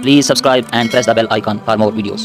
Please subscribe and press the bell icon for more videos.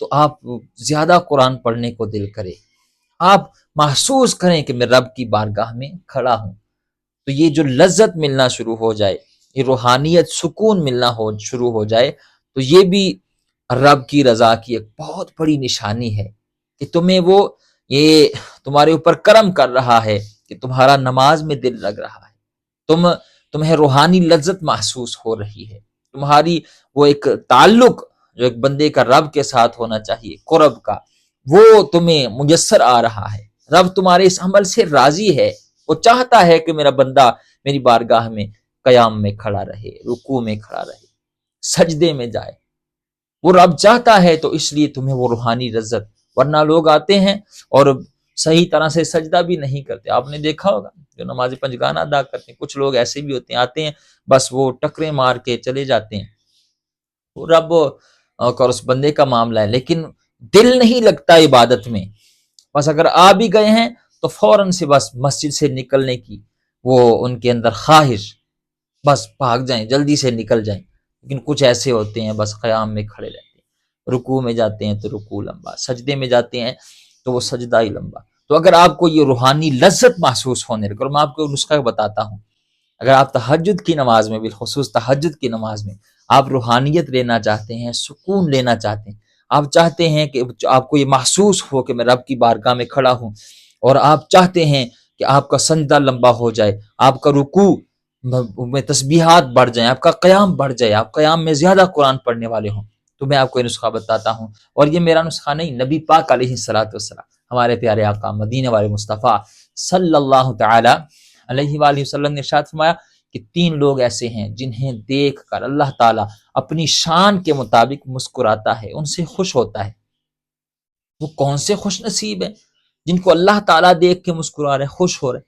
تو آپ زیادہ قرآن پڑھنے کو دل کرے، آپ محسوس کریں کہ میں رب کی بارگاہ میں کھڑا ہوں، تو یہ جو لذت ملنا شروع ہو جائے، یہ روحانیت، سکون ملنا شروع ہو جائے، تو یہ بھی رب کی رضا کی ایک بہت بڑی نشانی ہے کہ تمہیں وہ یہ تمہارے اوپر کرم کر رہا ہے کہ تمہارا نماز میں دل لگ رہا ہے، تمہیں روحانی لذت محسوس ہو رہی ہے، تمہاری وہ ایک تعلق جو ایک بندے کا رب کے ساتھ ہونا چاہیے قرب کا، وہ تمہیں میسر آ رہا ہے، رب تمہارے اس عمل سے راضی ہے، وہ چاہتا ہے کہ میرا بندہ میری بارگاہ میں قیام میں کھڑا رہے، رکوع میں کھڑا رہے، سجدے میں جائے، وہ رب چاہتا ہے، تو اس لیے تمہیں وہ روحانی لذت، ورنہ لوگ آتے ہیں اور صحیح طرح سے سجدہ بھی نہیں کرتے، آپ نے دیکھا ہوگا جو نماز پنجگانہ ادا کرتے ہیں، کچھ لوگ ایسے بھی ہوتے ہیں، آتے ہیں بس وہ ٹکرے مار کے چلے جاتے ہیں، وہ رب اور اس بندے کا معاملہ ہے، لیکن دل نہیں لگتا عبادت میں، بس اگر آ بھی گئے ہیں تو فوراً سے بس مسجد سے نکلنے کی وہ ان کے اندر خواہش، بس بھاگ جائیں، جلدی سے نکل جائیں، لیکن کچھ ایسے ہوتے ہیں بس قیام میں کھڑے رہتے ہیں، رکوع میں جاتے ہیں تو رکوع لمبا، سجدے میں جاتے ہیں تو وہ سجدہ ہی لمبا۔ تو اگر آپ کو یہ روحانی لذت محسوس ہونے لگے، اور میں آپ کو نسخہ بتاتا ہوں، اگر آپ تہجد کی نماز میں، بالخصوص تہجد کی نماز میں آپ روحانیت لینا چاہتے ہیں، سکون لینا چاہتے ہیں، آپ چاہتے ہیں کہ آپ کو یہ محسوس ہو کہ میں رب کی بارگاہ میں کھڑا ہوں، اور آپ چاہتے ہیں کہ آپ کا سجدہ لمبا ہو جائے، آپ کا رکوع میں تسبیحات بڑھ جائیں، آپ کا قیام بڑھ جائے، آپ قیام میں زیادہ قرآن پڑھنے والے ہوں، تو میں آپ کو یہ نسخہ بتاتا ہوں، اور یہ میرا نسخہ نہیں، نبی پاک علیہ الصلوۃ والسلام، ہمارے پیارے آقا مدینے والے مصطفیٰ صلی اللہ تعالی علیہ وآلہ وسلم نے ارشاد فرمایا کہ 3 لوگ ایسے ہیں جنہیں دیکھ کر اللہ تعالیٰ اپنی شان کے مطابق مسکراتا ہے، ان سے خوش ہوتا ہے۔ وہ کون سے خوش نصیب ہیں جن کو اللہ تعالیٰ دیکھ کے مسکرا رہے، خوش ہو رہے؟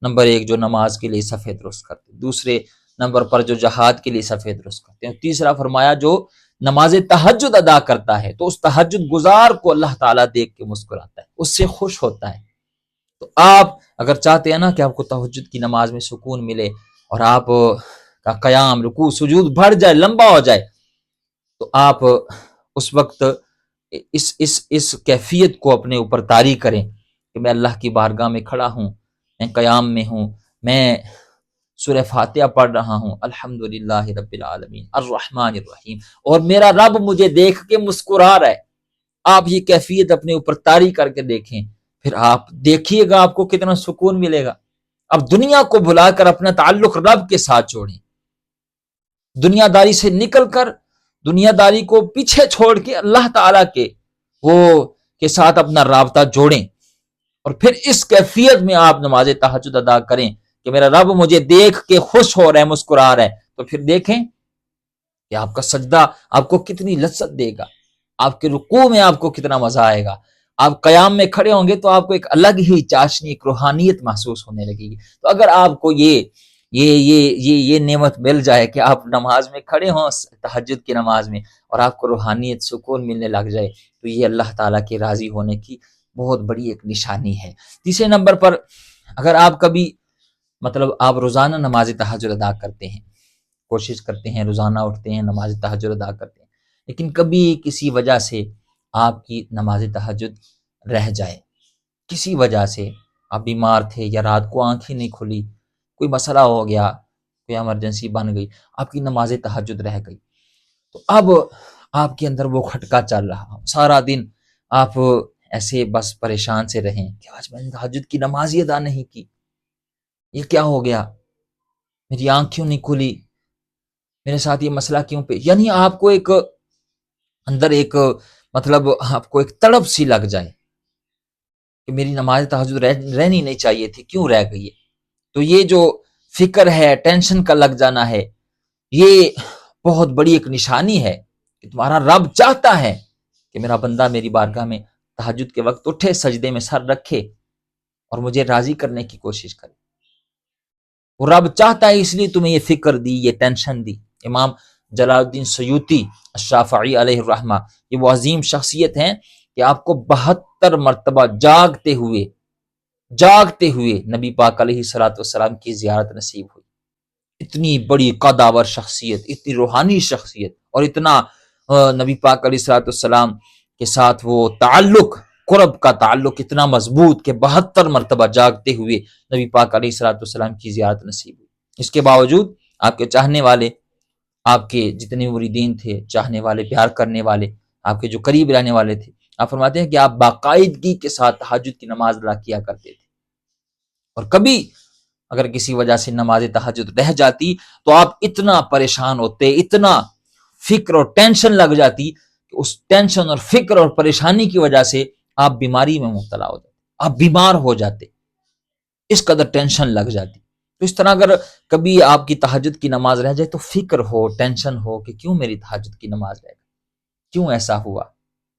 نمبر 1 جو نماز کے لیے صفیں درست کرتے ہیں، دوسرے نمبر پر جو جہاد کے لیے صفیں درست کرتے ہیں، تیسرا فرمایا جو نماز تہجد ادا کرتا ہے تو اس تہجد گزار کو اللہ تعالیٰ دیکھ کے مسکراتا ہے، اس سے خوش ہوتا ہے۔ تو آپ اگر چاہتے ہیں نا کہ آپ کو تہجد کی نماز میں سکون ملے اور آپ کا قیام، رکوع، سجود بڑھ جائے، لمبا ہو جائے، تو آپ اس وقت اس کیفیت کو اپنے اوپر طاری کریں کہ میں اللہ کی بارگاہ میں کھڑا ہوں، میں قیام میں ہوں، میں سورہ فاتحہ پڑھ رہا ہوں، الحمدللہ رب العالمین الرحمن الرحیم، اور میرا رب مجھے دیکھ کے مسکرا رہا ہے۔ آپ یہ کیفیت اپنے اوپر طاری کر کے دیکھیں، پھر آپ دیکھیے گا آپ کو کتنا سکون ملے گا۔ اب دنیا کو بھلا کر اپنا تعلق رب کے ساتھ جوڑیں، دنیا داری سے نکل کر، دنیا داری کو پیچھے چھوڑ کے اللہ تعالیٰ کے ساتھ اپنا رابطہ جوڑیں، اور پھر اس کیفیت میں آپ نماز تہجد ادا کریں کہ میرا رب مجھے دیکھ کے خوش ہو رہا ہے، مسکرا رہا ہے، تو پھر دیکھیں کہ آپ کا سجدہ آپ کو کتنی لذت دے گا، آپ کے رکوع میں آپ کو کتنا مزہ آئے گا، آپ قیام میں کھڑے ہوں گے تو آپ کو ایک الگ ہی چاشنی، ایک روحانیت محسوس ہونے لگے گی۔ تو اگر آپ کو یہ نعمت مل جائے کہ آپ نماز میں کھڑے ہوں تہجد کی نماز میں اور آپ کو روحانیت، سکون ملنے لگ جائے، تو یہ اللہ تعالیٰ کے راضی ہونے کی بہت بڑی ایک نشانی ہے۔ تیسرے نمبر پر، اگر آپ کبھی آپ روزانہ نماز تہجد ادا کرتے ہیں، کوشش کرتے ہیں روزانہ اٹھتے ہیں نماز تہجد ادا کرتے ہیں، لیکن کبھی کسی وجہ سے آپ کی نماز تہجد رہ جائے، کسی وجہ سے آپ بیمار تھے یا رات کو آنکھیں نہیں کھلی، کوئی مسئلہ ہو گیا، کوئی ایمرجنسی بن گئی، آپ کی نماز تہجد رہ گئی، تو اب آپ کے اندر وہ کھٹکا چل رہا ہو، سارا دن آپ ایسے بس پریشان سے رہیں کہ آج میں نے تہجد کی نماز ہی ادا نہیں کی، یہ کیا ہو گیا، میری آنکھ کیوں نہیں کھلی، میرے ساتھ یہ مسئلہ کیوں پہ، یعنی آپ کو ایک اندر ایک آپ کو ایک تڑپ سی لگ جائے کہ میری نماز تہجد رہنی نہیں چاہیے تھی، کیوں رہ گئی ہے۔ تو یہ جو فکر ہے، ٹینشن کا لگ جانا ہے، یہ بہت بڑی ایک نشانی ہے کہ تمہارا رب چاہتا ہے کہ میرا بندہ میری بارگاہ میں تہجد کے وقت اٹھے، سجدے میں سر رکھے اور مجھے راضی کرنے کی کوشش کرے۔ وہ رب چاہتا ہے، اس لیے تمہیں یہ فکر دی، یہ ٹینشن دی۔ امام جلال الدین سیوطی الشافعی علیہ الرحمہ، یہ وہ عظیم شخصیت ہیں کہ آپ کو 72 مرتبہ جاگتے ہوئے نبی پاک علیہ السلام کی زیارت نصیب ہوئی۔ اتنی بڑی قداور شخصیت، اتنی روحانی شخصیت، اور اتنا نبی پاک علیہ السلام کے ساتھ وہ تعلق، قرب کا تعلق اتنا مضبوط کہ 72 مرتبہ جاگتے ہوئے نبی پاک علیہ الصلوۃ والسلام کی زیارت نصیب ہوئی۔ اس کے باوجود آپ کے چاہنے والے، آپ کے جتنے مریدین تھے، چاہنے والے، پیار کرنے والے، آپ کے جو قریب رہنے والے تھے، آپ فرماتے ہیں کہ آپ باقاعدگی کے ساتھ تہجد کی نماز ادا کیا کرتے تھے، اور کبھی اگر کسی وجہ سے نماز تہجد رہ جاتی تو آپ اتنا پریشان ہوتے، اتنا فکر اور ٹینشن لگ جاتی کہ اس ٹینشن اور فکر اور پریشانی کی وجہ سے آپ بیماری میں مبتلا ہو جاتے، آپ بیمار ہو جاتے، اس قدر ٹینشن لگ جاتی۔ تو اس طرح اگر کبھی آپ کی تہجد کی نماز رہ جائے تو فکر ہو، ٹینشن ہو کہ کیوں میری تہجد کی نماز رہ گئی، کیوں ایسا ہوا،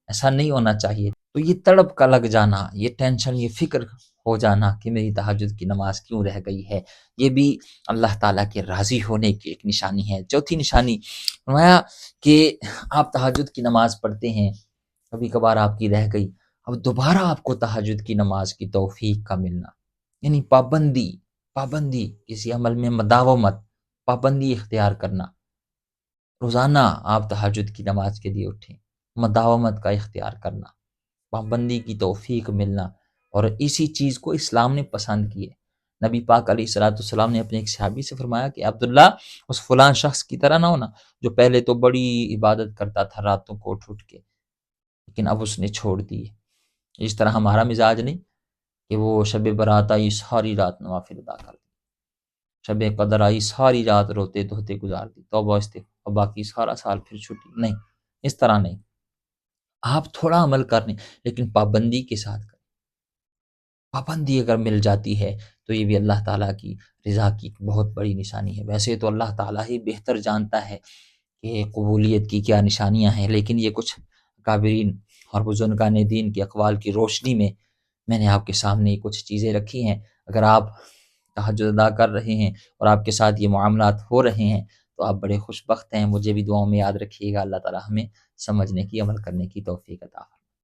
ایسا نہیں ہونا چاہیے۔ تو یہ تڑپ کا لگ جانا، یہ ٹینشن، یہ فکر ہو جانا کہ میری تہجد کی نماز کیوں رہ گئی ہے، یہ بھی اللہ تعالیٰ کے راضی ہونے کی ایک نشانی ہے۔ چوتھی نشانی فرمایا کہ آپ تہجد کی نماز پڑھتے ہیں، کبھی کبھار آپ کی رہ گئی، اب دوبارہ آپ کو تہجد کی نماز کی توفیق کا ملنا، یعنی پابندی کسی عمل میں مداومت، پابندی اختیار کرنا، روزانہ آپ تہجد کی نماز کے لیے اٹھیں، مداومت کا اختیار کرنا، پابندی کی توفیق ملنا، اور اسی چیز کو اسلام نے پسند کی ہے۔ نبی پاک علیہ الصلوۃ والسلام نے اپنے ایک صحابی سے فرمایا کہ عبداللہ اس فلاں شخص کی طرح نہ ہونا جو پہلے تو بڑی عبادت کرتا تھا راتوں کو اٹھ کے، لیکن اب اس نے چھوڑ دی ہے۔ اس طرح ہمارا مزاج نہیں کہ وہ شب برات آئی ساری رات نوافل ادا کر دی، شب قدر آئی ساری رات روتے دھوتے گزار دی، توبہ استغفار، باقی سارا سال پھر چھٹی، نہیں، اس طرح نہیں۔ آپ تھوڑا عمل کرنے لیکن پابندی کے ساتھ کریں۔ پابندی اگر مل جاتی ہے تو یہ بھی اللہ تعالیٰ کی رضا کی بہت بڑی نشانی ہے۔ ویسے تو اللہ تعالیٰ ہی بہتر جانتا ہے کہ قبولیت کی کیا نشانیاں ہیں، لیکن یہ کچھ کابرین اور بزرگان دین کے اقوال کی روشنی میں نے آپ کے سامنے کچھ چیزیں رکھی ہیں۔ اگر آپ تہجد ادا کر رہے ہیں اور آپ کے ساتھ یہ معاملات ہو رہے ہیں تو آپ بڑے خوش بخت ہیں۔ مجھے بھی دعاؤں میں یاد رکھیے گا۔ اللہ تعالیٰ ہمیں سمجھنے کی، عمل کرنے کی توفیق عطا فرمائے۔